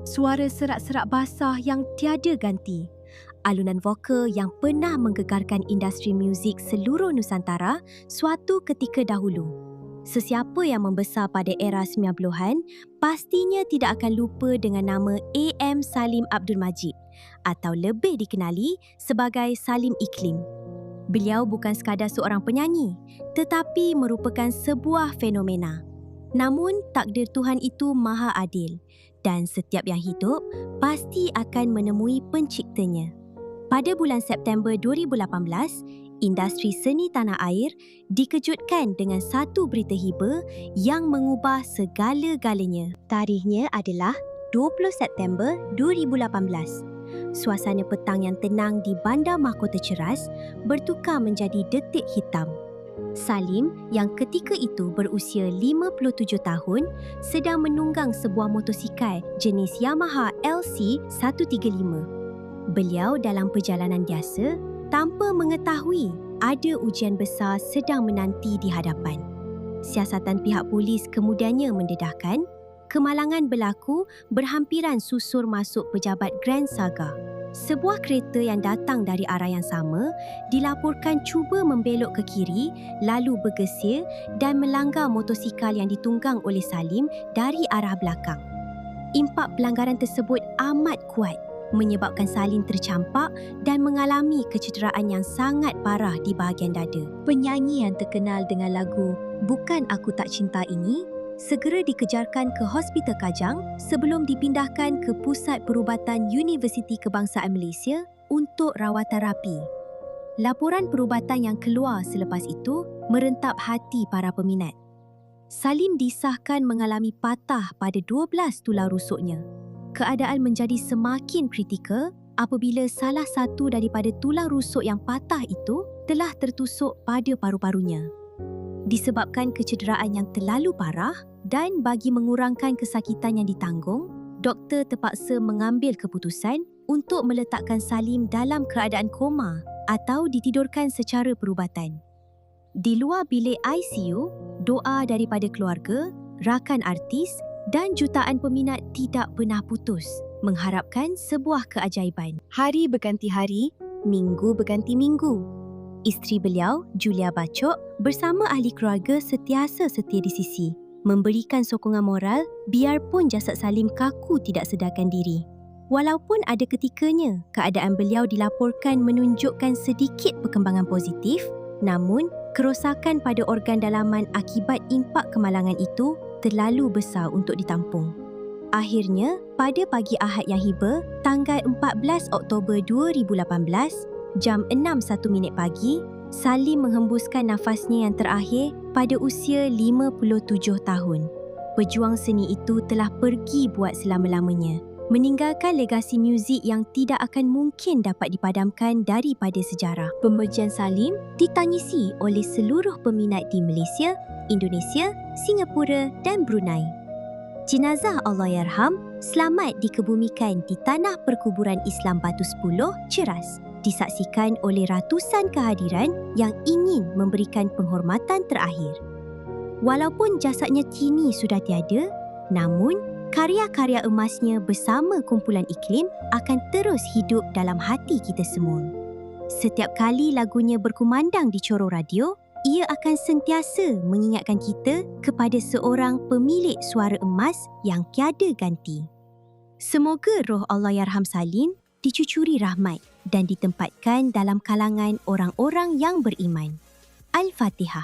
Suara serak-serak basah yang tiada ganti. Alunan vokal yang pernah menggegarkan industri muzik seluruh Nusantara suatu ketika dahulu. Sesiapa yang membesar pada era 90-an pastinya tidak akan lupa dengan nama A.M. Salim Abdul Majid atau lebih dikenali sebagai Salim Iklim. Beliau bukan sekadar seorang penyanyi tetapi merupakan sebuah fenomena. Namun takdir Tuhan itu maha adil dan setiap yang hidup pasti akan menemui penciptanya. Pada bulan September 2018, industri seni tanah air dikejutkan dengan satu berita hiba yang mengubah segala-galanya. Tarikhnya adalah 20 September 2018. Suasana petang yang tenang di Bandar Mahkota Ceras bertukar menjadi detik hitam. Salim yang ketika itu berusia 57 tahun sedang menunggang sebuah motosikal jenis Yamaha LC 135. Beliau dalam perjalanan biasa tanpa mengetahui ada ujian besar sedang menanti di hadapan. Siasatan pihak polis kemudiannya mendedahkan, kemalangan berlaku berhampiran susur masuk pejabat Grand Saga. Sebuah kereta yang datang dari arah yang sama dilaporkan cuba membelok ke kiri lalu bergeser dan melanggar motosikal yang ditunggang oleh Salim dari arah belakang. Impak pelanggaran tersebut amat kuat menyebabkan Salim tercampak dan mengalami kecederaan yang sangat parah di bahagian dada. Penyanyi yang terkenal dengan lagu Bukan Aku Tak Cinta ini segera dikejarkan ke Hospital Kajang sebelum dipindahkan ke Pusat Perubatan Universiti Kebangsaan Malaysia untuk rawatan rapi. Laporan perubatan yang keluar selepas itu merentap hati para peminat. Salim disahkan mengalami patah pada 12 tulang rusuknya. Keadaan menjadi semakin kritikal apabila salah satu daripada tulang rusuk yang patah itu telah tertusuk pada paru-parunya. Disebabkan kecederaan yang terlalu parah dan bagi mengurangkan kesakitan yang ditanggung, doktor terpaksa mengambil keputusan untuk meletakkan Salim dalam keadaan koma atau ditidurkan secara perubatan. Di luar bilik ICU, doa daripada keluarga, rakan artis dan jutaan peminat tidak pernah putus mengharapkan sebuah keajaiban. Hari berganti hari, minggu berganti minggu. Isteri beliau, Julia Bacok, bersama ahli keluarga sentiasa setia di sisi, memberikan sokongan moral biarpun jasad Salim kaku tidak sedarkan diri. Walaupun ada ketikanya keadaan beliau dilaporkan menunjukkan sedikit perkembangan positif, namun kerosakan pada organ dalaman akibat impak kemalangan itu terlalu besar untuk ditampung. Akhirnya, pada pagi Ahad yang hiba, tanggal 14 Oktober 2018, jam 6.01 pagi, Salim menghembuskan nafasnya yang terakhir pada usia 57 tahun. Pejuang seni itu telah pergi buat selama-lamanya, meninggalkan legasi muzik yang tidak akan mungkin dapat dipadamkan daripada sejarah. Pemergian Salim ditangisi oleh seluruh peminat di Malaysia, Indonesia, Singapura dan Brunei. Jenazah Allahyarham selamat dikebumikan di Tanah Perkuburan Islam Batu 10, Ceras, disaksikan oleh ratusan kehadiran yang ingin memberikan penghormatan terakhir. Walaupun jasadnya kini sudah tiada, namun karya-karya emasnya bersama kumpulan Iklim akan terus hidup dalam hati kita semua. Setiap kali lagunya berkumandang di corong radio, ia akan sentiasa mengingatkan kita kepada seorang pemilik suara emas yang tiada ganti. Semoga roh Allahyarham Salim dicucuri rahmat dan ditempatkan dalam kalangan orang-orang yang beriman. Al-Fatihah.